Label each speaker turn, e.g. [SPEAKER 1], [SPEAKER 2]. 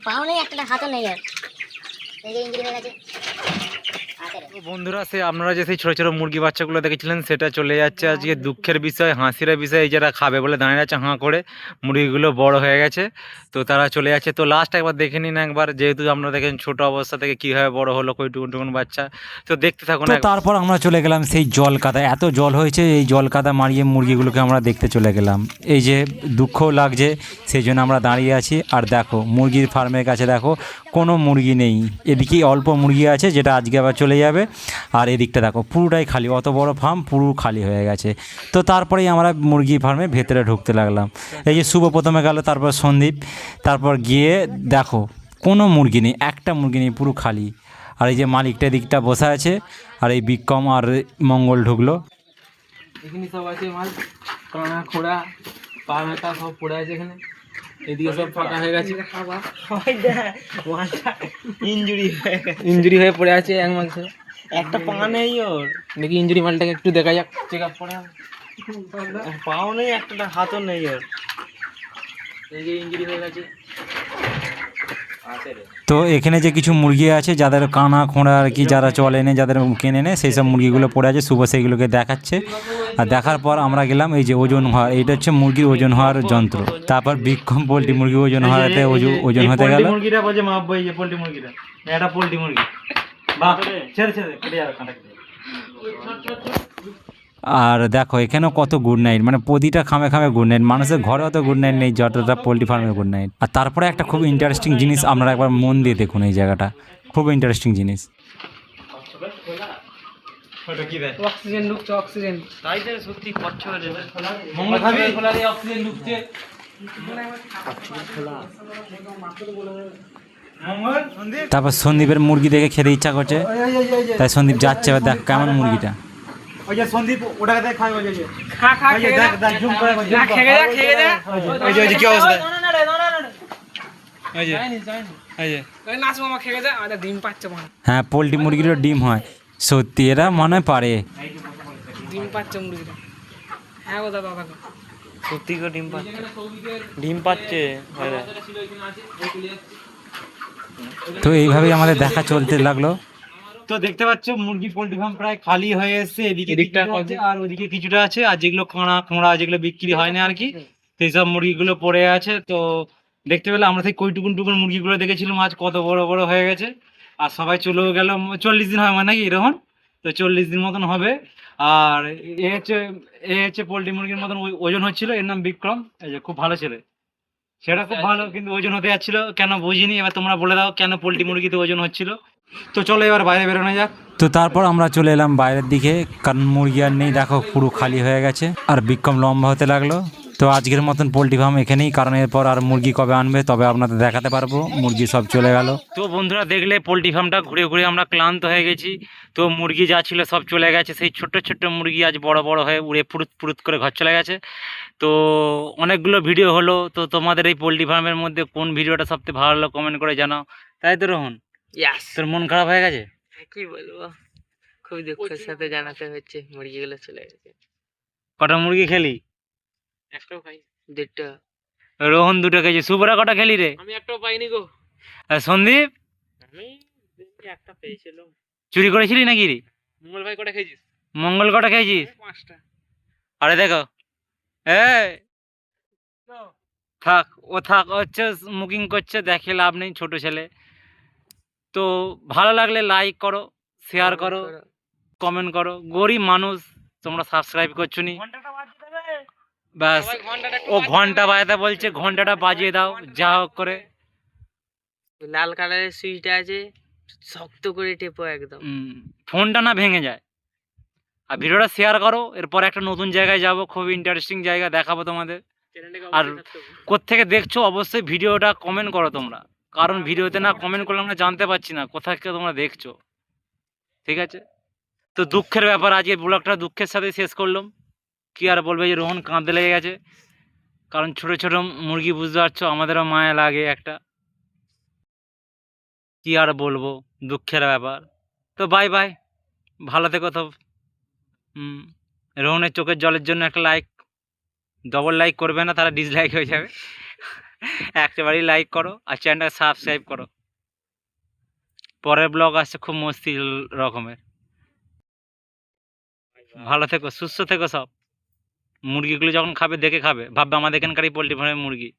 [SPEAKER 1] পাও নেই, একটা হাতও নেই আর। এই যে ইঞ্জুরি হয়ে গেছে।
[SPEAKER 2] তো বন্ধুরা, আপনারা যে সেই ছোটো ছোটো মুরগি বাচ্চাগুলো দেখেছিলেন সেটা চলে যাচ্ছে। আজকে দুঃখের বিষয়, হাসির বিষয়, এই যারা খাবে বলে দাঁড়িয়ে আছে হাঁ করে, মুরগিগুলো বড় হয়ে গেছে তো তারা চলে যাচ্ছে। তো লাস্ট একবার দেখে নিন একবার, যেহেতু আপনারা দেখেন ছোট অবস্থা থেকে কীভাবে বড় হলো কই টুকুন বাচ্চা, তো দেখতে থাকুন।
[SPEAKER 3] তো তারপর আমরা চলে গেলাম সেই জল কাদা, এত জল হয়েছে, এই জল কাদা মারিয়ে মুরগিগুলোকে আমরা দেখতে চলে গেলাম। এই যে দুঃখ লাগছে সেই জন্য আমরা দাঁড়িয়ে আছি। আর দেখো মুরগির ফার্মের কাছে দেখো কোনো মুরগি নেই, এদিকে অল্প মুরগি আছে যেটা আজকে আবার চলে যাবে। আর এদিকটা দেখো পুরোটাই খালি, অত বড় ফার্ম পুরো খালি হয়ে গেছে। তো তারপরেই আমরা মুরগি ফার্মে ভেতরে ঢুকতে লাগলাম। এই যে শুভ প্রথমে গেল, তারপর সন্দীপ, তারপর গিয়ে দেখো কোনো মুরগি নেই, একটা মুরগি নেই, পুরো খালি। আর এই যে মালিকটা দিকটা বসে আছে, আর এই বিক্রম আর মঙ্গল ঢুকলো।
[SPEAKER 2] এখানে সব আছে মাল, কানা খোড়া পা মেটা সব পড়ে আছে এখানে। এদিকে সব ফাঁকা হয়ে গেছে, ইঞ্জুরি হয়ে পড়ে আছে। এক মাস একটা পা নেই ওর, দেখি ইঞ্জুরি মালটাকে একটু দেখা যাক, চেক আপ করে। পাও নেই, একটা হাতও নেই ওর, এই যে ইঞ্জুরি হয়ে গেছে।
[SPEAKER 3] তো এখানে যে কিছু মুরগি আছে যাদের কানা খোঁড়া আর কি, যারা চলে নে, যাদের কেনে নেয়, সেই সব মুরগিগুলো পড়ে আছে। শুভ সেইগুলোকে দেখাচ্ছে। আর দেখার পর আমরা গেলাম এই যে ওজন হওয়া, এইটা হচ্ছে মুরগির ওজন হওয়ার যন্ত্র। তারপর বিক্রম পোল্ট্রি মুরগি ওজন হওয়াতে ওজন হতে গেল।
[SPEAKER 2] মুরগিটা বলছে মাপ, এই যে পোল্ট্রি মুরগিটা, এটা পোল্ট্রি মুরগি। বাহ, ছেড়ে ছেড়ে কেটে যাবে কাঁটা কেটে।
[SPEAKER 3] আর দেখো এখানেও কত গুড নাইট, মানে প্রতিটা খামে খামে গুড নাইট। মানুষের ঘরে অত গুড নাইট নেই যতটা পোলট্রি ফার্মে গুড নাইট। আর তারপরে একটা খুব ইন্টারেস্টিং জিনিস আপনারা একবার মন দিয়ে দেখুন, এই জায়গাটা খুব ইন্টারেস্টিং জিনিস।
[SPEAKER 2] অক্সিজেন ঢুকছে, অক্সিজেন। তাই তো সত্যি কচ্ছ হয়ে যাবে। মঙ্গল খাবি খোলা দিয়ে অক্সিজেন ঢুকছে।
[SPEAKER 3] তারপর সন্দীপের মুরগি দেখে খেতে ইচ্ছা করছে, তাই সন্দীপ যাচ্ছে। এবার দেখ কেমন মুরগিটা।
[SPEAKER 2] ওই যে সন্দীপ ওটাকে দেখ, খাই ওই যে খা খা দেখ দেখ জুম করে যা খেয়ে যা খেয়ে যা। ওই যে কি অবস্থা, ওই যে এই যে ওই নাচ মামা খেয়ে যা। আর ডিম পাচ্ছে মনে,
[SPEAKER 3] হ্যাঁ পোলট্রি মুরগিরও ডিম হয় সত্যি, এরা মনে পারে
[SPEAKER 2] ডিম পাচ্ছে মুরগিটা। হ্যাঁ গো দাদা, দাদা সত্যি গো ডিম পাচ্ছে, ডিম পাচ্ছে।
[SPEAKER 3] তো এইভাবেই আমাদের দেখা চলতে লাগলো।
[SPEAKER 2] তো দেখতে পাচ্ছ মুরগি পোল্ট্রি ফার্ম প্রায় খালি হয়ে এসছে। এদিকে দিকটা আছে আর ওদিকে কিছুটা আছে, আর যেগুলো কাঁড়া খোঁড়া যেগুলো বিক্রি হয় না আর কি, সেই সব মুরগিগুলো পড়ে আছে। তো দেখতে পেলে আমরা সেই কই টুকুন মুরগিগুলো দেখেছিলাম, আজ কত বড় বড় হয়ে গেছে। আর সবাই চলেও গেল। 40 দিন হয় মানে নাকি এরকম, তো 40 দিন মতন হবে। আর এ হচ্ছে পোল্ট্রি মুরগির মতন ওজন হচ্ছিল, এর নাম বিক্রম। এই যে খুব ভালো ছেলে, সেটা খুব ভালো, কিন্তু ওজন হতে যাচ্ছিল কেন বুঝিনি। এবার তোমরা বলে দাও কেন পোল্ট্রি মুরগিতে ওজন হচ্ছিল। তো চলো এবার বাইরে বেরোনো যাক।
[SPEAKER 3] তো তারপর আমরা চলে এলাম বাইরের দিকে, কারণ মুরগি আর নেই, দেখো পুরো খালি হয়ে গেছে। আর বিক্রম লম্বা হতে লাগলো। তো আজকের মতন পোল্ট্রি ফার্ম এখানেই, কারণ এরপর আর মুরগি কবে আনবে তবে আপনাদের দেখাতে পারবো। মুরগি সব চলে গেল। তো বন্ধুরা দেখলে পোল্ট্রি ফার্মটা ঘুরে ঘুরে আমরা ক্লান্ত হয়ে গেছি। তো মুরগি যা ছিল সব চলে গেছে, সেই ছোট্ট ছোট্ট মুরগি আজ বড় বড় হয়ে উড়ে ফুরুত ফুরুত করে ঘর চলে গেছে। তো অনেকগুলো ভিডিও হলো। তো তোমাদের এই পোল্ট্রি ফার্মের মধ্যে কোন ভিডিওটা সবথেকে ভালো হলো কমেন্ট করে জানাও, তাই তো রোহন? তোর মন খারাপ হয়ে গেছে?
[SPEAKER 4] কি বলবো, খুব দুঃখের সাথে জানাতে হচ্ছে মুরগিগুলো চলে গেছে।
[SPEAKER 2] কটা মুরগি খেলি?
[SPEAKER 4] একটাও খাই, দুটো।
[SPEAKER 2] রোহন 2টা খেয়েছে। শুভরা কটা খেলি রে?
[SPEAKER 4] আমি একটাও পাইনি গো।
[SPEAKER 2] আর সন্দীপ?
[SPEAKER 4] আমি একটা পেয়েছিলাম।
[SPEAKER 2] চুরি করেছিলি নাকি রে?
[SPEAKER 4] মঙ্গল ভাই কটা খেয়েছিস?
[SPEAKER 2] মঙ্গল কটা খেয়েছিস?
[SPEAKER 4] 5টা।
[SPEAKER 2] আরে দেখো, থাক ও থাক, হচ্ছে স্মোকিং করছে, দেখে লাভ নেই, ছোট ছেলে। তো ভালো লাগলে লাইক করো, শেয়ার করো, কমেন্ট করো। গরিব মানুষ, তোমরা সাবস্ক্রাইব করছো নি, ব্যাস। ও ঘন্টা বাজাতে বলছে, ঘন্টাটা বাজিয়ে দাও যা হোক করে।
[SPEAKER 4] লাল কালারের সুইচটা আছে, শক্ত করে টেপো একদম,
[SPEAKER 2] ফোনটা না ভেঙে যায়। আর ভিডিওটা শেয়ার করো। এরপর একটা নতুন জায়গায় যাব, খুব ইন্টারেস্টিং জায়গা দেখাবো তোমাদের। আর কোত্থেকে দেখছো অবশ্যই ভিডিওটা কমেন্ট করো তোমরা, কারণ ভিডিওতে না কমেন্ট করলে আমরা জানতে পারছি না কোথা থেকে তোমরা দেখছো। ঠিক আছে? তো দুঃখের ব্যাপার, আজকে ব্লগটা দুঃখের সাথে শেষ করলাম। কি আর বলবে, যে রোহন কাঁদতে লেগে গেছে, কারণ ছোট ছোট মুরগি, বুঝতে পারছো, আমাদেরও মায়া লাগে একটা। কি আর বলবো, দুঃখের ব্যাপার। তো বাই বাই, ভালো থেকো তো। রোহনের চোখের জলের জন্য একটা লাইক, ডবল লাইক করবে না, তারা ডিসলাইক হয়ে যাবে। একেবারেই লাইক করো আর চ্যানেলটা সাবস্ক্রাইব করো। পরের ব্লগ আসছে খুব মস্তি রকমের। ভালো থেকো, সুস্থ থেকো সব। মুরগিগুলো যখন খাবে দেখে খাবে, ভাববে আমাদের এখানকারই পোল্ট্রি ফার্মের মুরগি।